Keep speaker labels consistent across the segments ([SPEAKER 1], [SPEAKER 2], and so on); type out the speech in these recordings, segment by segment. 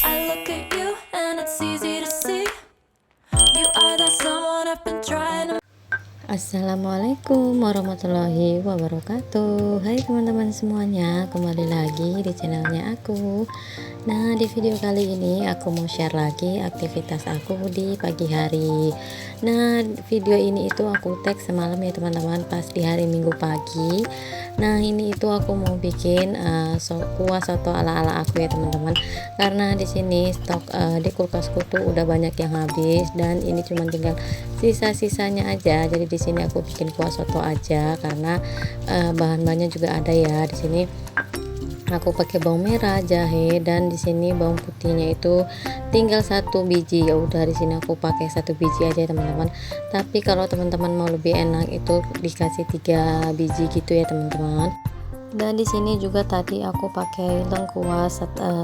[SPEAKER 1] I look at you and it's easy to see you are that someone I've been trying to.
[SPEAKER 2] Assalamualaikum warahmatullahi wabarakatuh. Hai teman-teman semuanya, kembali lagi di channelnya aku. Nah, di video kali ini aku mau share lagi aktivitas aku di pagi hari. Nah, video ini itu aku tag semalam ya teman-teman, pas di hari Minggu pagi. Nah, ini itu aku mau bikin kuah soto ala-ala aku ya teman-teman. Karena di sini stok di kulkasku tuh udah banyak yang habis dan ini cuma tinggal sisa-sisanya aja. Jadi di sini aku bikin kuah soto aja karena bahan-bahannya juga ada ya. Di sini aku pakai bawang merah, jahe, dan di sini bawang putihnya itu tinggal 1 biji. Ya udah, di sini aku pakai 1 biji aja teman-teman. Tapi kalau teman-teman mau lebih enak itu dikasih 3 biji gitu ya teman-teman. Dan di sini juga tadi aku pakai lengkuas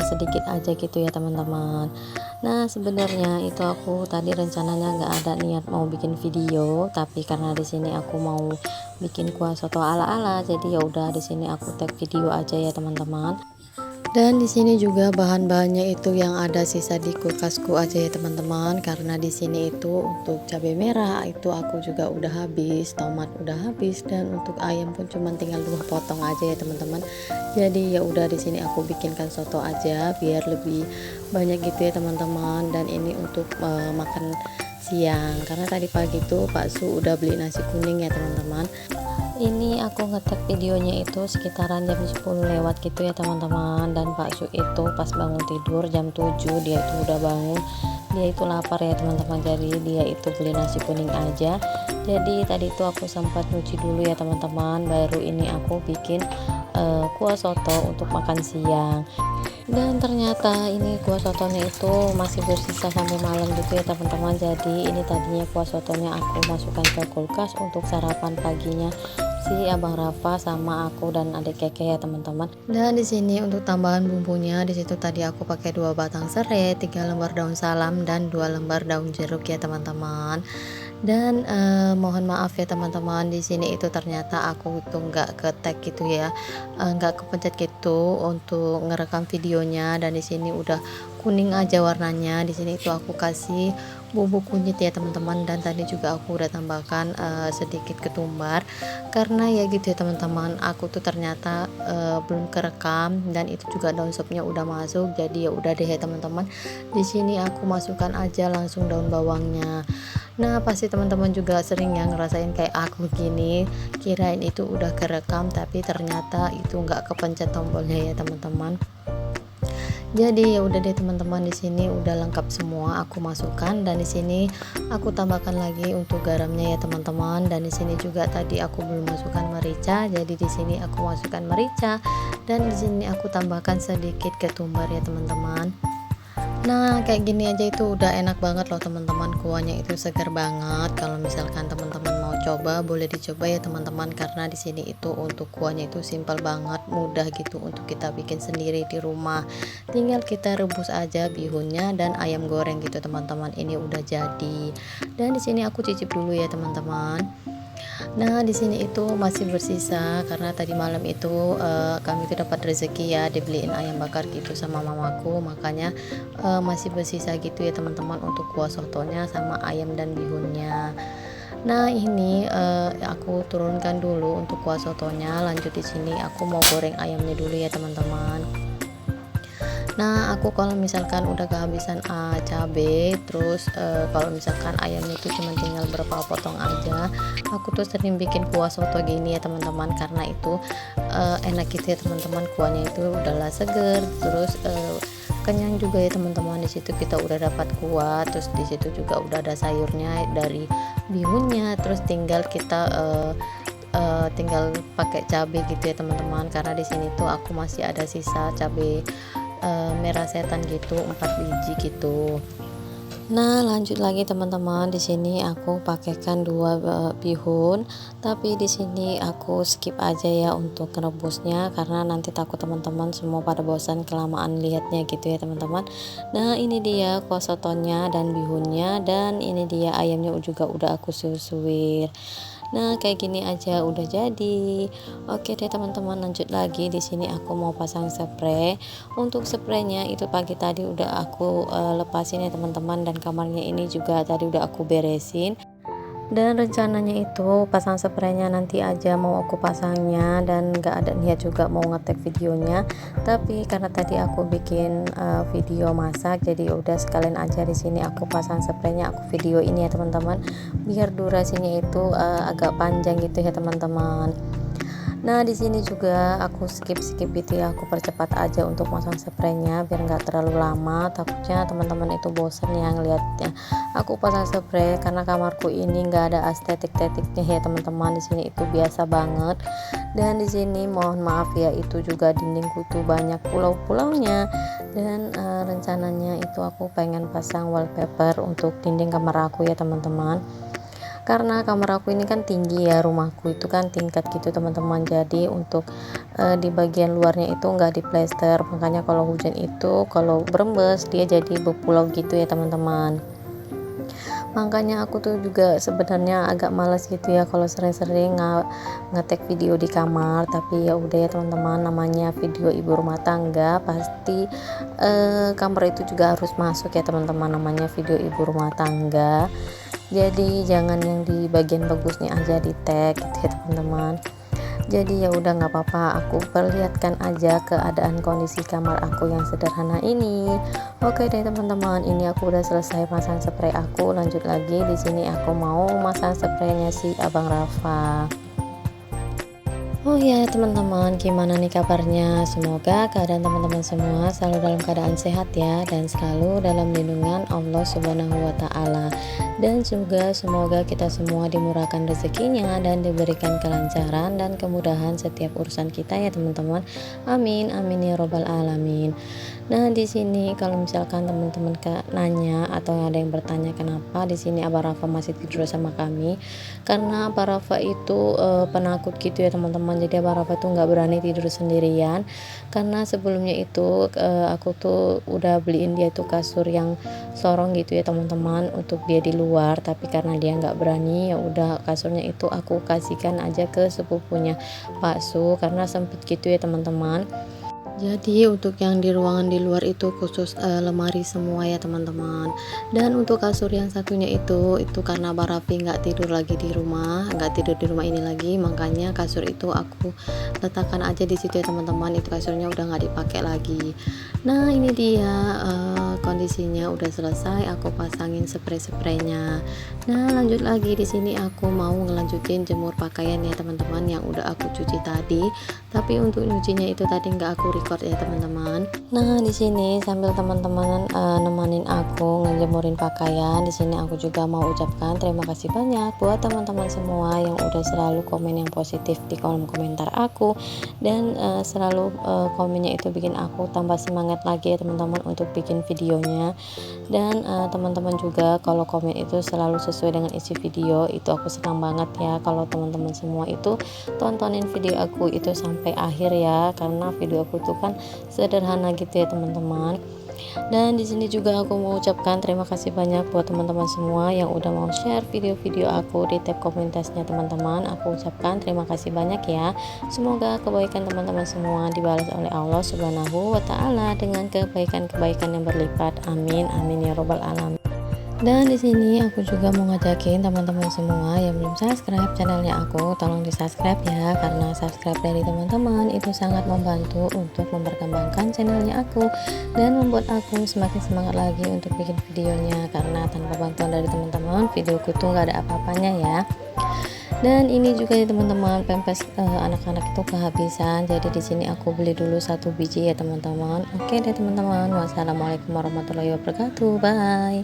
[SPEAKER 2] sedikit aja gitu ya teman-teman. Nah, sebenarnya itu aku tadi rencananya nggak ada niat mau bikin video, tapi karena di sini aku mau bikin kuah soto ala-ala, jadi ya udah di sini aku tag video aja ya teman-teman. Dan di sini juga bahan-bahannya itu yang ada sisa di kulkasku aja ya teman-teman, karena di sini itu untuk cabai merah itu aku juga udah habis, tomat udah habis, dan untuk ayam pun cuma tinggal 2 potong aja ya teman-teman. Jadi ya udah di sini aku bikinkan soto aja biar lebih banyak gitu ya teman-teman. Dan ini untuk makan siang, karena tadi pagi tuh Pak Su udah beli nasi kuning ya teman-teman. Ini aku ngetek videonya itu sekitaran jam 10 lewat gitu ya teman-teman. Dan Pak Su itu pas bangun tidur jam 7 dia itu udah bangun, dia itu lapar ya teman-teman, jadi dia itu beli nasi kuning aja. Jadi tadi itu aku sempat nyuci dulu ya teman-teman, baru ini aku bikin kuah soto untuk makan siang. Dan ternyata ini kuah sotonya itu masih bersisa sampai malam gitu ya teman-teman. Jadi ini tadinya kuah sotonya aku masukkan ke kulkas untuk sarapan paginya si Abang Rafa sama aku dan adik Keke ya teman-teman. Dan di sini untuk tambahan bumbunya, di situ tadi aku pakai 2 batang serai, 3 lembar daun salam, dan 2 lembar daun jeruk ya teman-teman. Dan mohon maaf ya teman-teman, di sini itu ternyata aku itu nggak ketek gitu ya, nggak kepencet gitu untuk ngerekam videonya. Dan di sini udah kuning aja warnanya. Di sini itu aku kasih bumbu kunyit ya teman-teman, dan tadi juga aku udah tambahkan sedikit ketumbar karena ya gitu ya teman-teman, aku tuh ternyata belum kerekam, dan itu juga daun sopnya udah masuk. Jadi ya udah deh ya teman-teman, di sini aku masukkan aja langsung daun bawangnya. Nah, pasti teman-teman juga sering ya ngerasain kayak aku gini, kirain itu udah kerekam tapi ternyata itu nggak kepencet tombolnya ya teman-teman. Jadi ya udah deh teman-teman, di sini udah lengkap semua aku masukkan, dan di sini aku tambahkan lagi untuk garamnya ya teman-teman. Dan di sini juga tadi aku belum masukkan merica, jadi di sini aku masukkan merica, dan di sini aku tambahkan sedikit ketumbar ya teman-teman. Nah, kayak gini aja itu udah enak banget loh teman-teman, kuahnya itu segar banget. Kalau misalkan teman-teman mau coba, boleh dicoba ya teman-teman, karena di sini itu untuk kuahnya itu simpel banget, mudah gitu untuk kita bikin sendiri di rumah. Tinggal kita rebus aja bihunnya dan ayam goreng gitu teman-teman. Ini udah jadi. Dan di sini aku cicip dulu ya teman-teman. Nah, di sini itu masih bersisa karena tadi malam itu kami itu dapat rezeki ya, dibeliin ayam bakar gitu sama mamaku, makanya masih bersisa gitu ya teman-teman untuk kuah sotonya sama ayam dan bihunnya. Nah, ini aku turunkan dulu untuk kuah sotonya. Lanjut di sini aku mau goreng ayamnya dulu ya teman-teman. Nah, aku kalau misalkan udah kehabisan cabe, terus kalau misalkan ayamnya itu cuma tinggal berapa potong aja, aku tuh sering bikin kuah soto gini ya teman-teman, karena itu enak gitu ya teman-teman, kuahnya itu udahlah seger, terus kenyang juga ya teman-teman. Di situ kita udah dapat kuah, terus di situ juga udah ada sayurnya dari bihunnya, terus tinggal kita tinggal pakai cabai gitu ya teman-teman, karena di sini tuh aku masih ada sisa cabai merah setan gitu, 4 biji gitu. Nah, lanjut lagi teman-teman, di sini aku pakaikan 2 bihun, tapi di sini aku skip aja ya untuk rebusnya karena nanti takut teman-teman semua pada bosan kelamaan lihatnya gitu ya teman-teman. Nah, ini dia kuah sotonya dan bihunnya, dan ini dia ayamnya juga udah aku susuir. Nah, kayak gini aja udah jadi. Oke deh teman-teman, lanjut lagi. Di sini aku mau pasang spray. Untuk spraynya itu pagi tadi udah aku lepasin ya teman-teman, dan kamarnya ini juga tadi udah aku beresin. Dan rencananya itu pasang spraynya nanti aja mau aku pasangnya, dan gak ada niat juga mau ngetek videonya, tapi karena tadi aku bikin video masak, jadi udah sekalian aja di sini aku pasang spraynya, aku video ini ya teman-teman, biar durasinya itu agak panjang gitu ya teman-teman. Nah, di sini juga aku skip itu ya, aku percepat aja untuk masang spraynya biar nggak terlalu lama. Takutnya teman-teman itu bosen ya ngeliatnya. Aku pasang spray karena kamarku ini nggak ada estetik-estetiknya ya teman-teman. Di sini itu biasa banget. Dan di sini mohon maaf ya, itu juga dindingku tuh banyak pulau-pulaunya. Dan rencananya itu aku pengen pasang wallpaper untuk dinding kamar aku ya teman-teman, karena kamar aku ini kan tinggi ya, rumahku itu kan tingkat gitu teman-teman, jadi untuk di bagian luarnya itu nggak diplester, makanya kalau hujan itu kalau berembes dia jadi berpulau gitu ya teman-teman. Makanya aku tuh juga sebenarnya agak malas gitu ya kalau sering-sering ngetek video di kamar, tapi ya udah ya teman-teman, namanya video ibu rumah tangga pasti kamar itu juga harus masuk ya teman-teman, namanya video ibu rumah tangga. Jadi jangan yang di bagian bagusnya aja di tag gitu ya teman-teman. Jadi ya udah nggak apa-apa, aku perlihatkan aja keadaan kondisi kamar aku yang sederhana ini. Oke deh teman-teman, ini aku udah selesai pasang spray aku. Lanjut lagi, di sini aku mau masang spraynya si Abang Rafa. Oh ya teman-teman, gimana nih kabarnya? Semoga keadaan teman-teman semua selalu dalam keadaan sehat ya, dan selalu dalam lindungan Allah Subhanahu wa Ta'ala. Dan juga semoga kita semua dimurahkan rezekinya dan diberikan kelancaran dan kemudahan setiap urusan kita ya teman-teman. Amin amin ya robbal alamin. Nah, di sini kalau misalkan teman-teman nanya atau ada yang bertanya kenapa di sini Abah Rafa masih tidur sama kami, karena Abah Rafa itu penakut gitu ya teman-teman. Jadi Abah Rafa tuh nggak berani tidur sendirian, karena sebelumnya itu aku tuh udah beliin dia tuh kasur yang sorong gitu ya teman-teman untuk dia di luar, tapi karena dia nggak berani ya udah kasurnya itu aku kasihkan aja ke sepupunya Pak Su, karena sempet gitu ya teman-teman. Jadi untuk yang di ruangan di luar itu khusus lemari semua ya teman-teman. Dan untuk kasur yang satunya itu karena Barafi nggak tidur lagi di rumah, nggak tidur di rumah ini lagi, makanya kasur itu aku letakkan aja di situ ya teman-teman. Itu kasurnya udah nggak dipakai lagi. Nah, ini dia kondisinya udah selesai, aku pasangin spray-spraynya. Nah, lanjut lagi, di sini aku mau ngelanjutin jemur pakaian ya teman-teman yang udah aku cuci tadi. Tapi untuk nyucinya itu tadi nggak aku record ya teman-teman. Nah, di sini sambil teman-teman nemanin aku ngejemurin pakaian, di sini aku juga mau ucapkan terima kasih banyak buat teman-teman semua yang udah selalu komen yang positif di kolom komentar aku, dan selalu komennya itu bikin aku tambah semangat lagi ya teman-teman untuk bikin videonya. Dan teman-teman juga kalau komen itu selalu sesuai dengan isi video, itu aku senang banget ya kalau teman-teman semua itu tontonin video aku itu sampai akhir ya, karena video aku tuh kan sederhana gitu ya teman-teman. Dan di sini juga aku mau ucapkan terima kasih banyak buat teman-teman semua yang udah mau share video-video aku di tab komunitasnya teman-teman. Aku ucapkan terima kasih banyak ya. Semoga kebaikan teman-teman semua dibalas oleh Allah Subhanahu wa Ta'ala dengan kebaikan-kebaikan yang berlipat. Amin amin ya robbal alamin. Dan di sini aku juga mau ngajakin teman-teman semua yang belum subscribe channelnya aku, tolong di subscribe ya, karena subscribe dari teman-teman itu sangat membantu untuk memperkembangkan channelnya aku dan membuat aku semakin semangat lagi untuk bikin videonya, karena tanpa bantuan dari teman-teman videoku tuh nggak ada apa-apanya ya. Dan ini juga ya teman-teman, pampers anak-anak itu kehabisan, jadi di sini aku beli dulu 1 biji ya teman-teman. Oke deh teman-teman, wassalamualaikum warahmatullahi wabarakatuh, bye.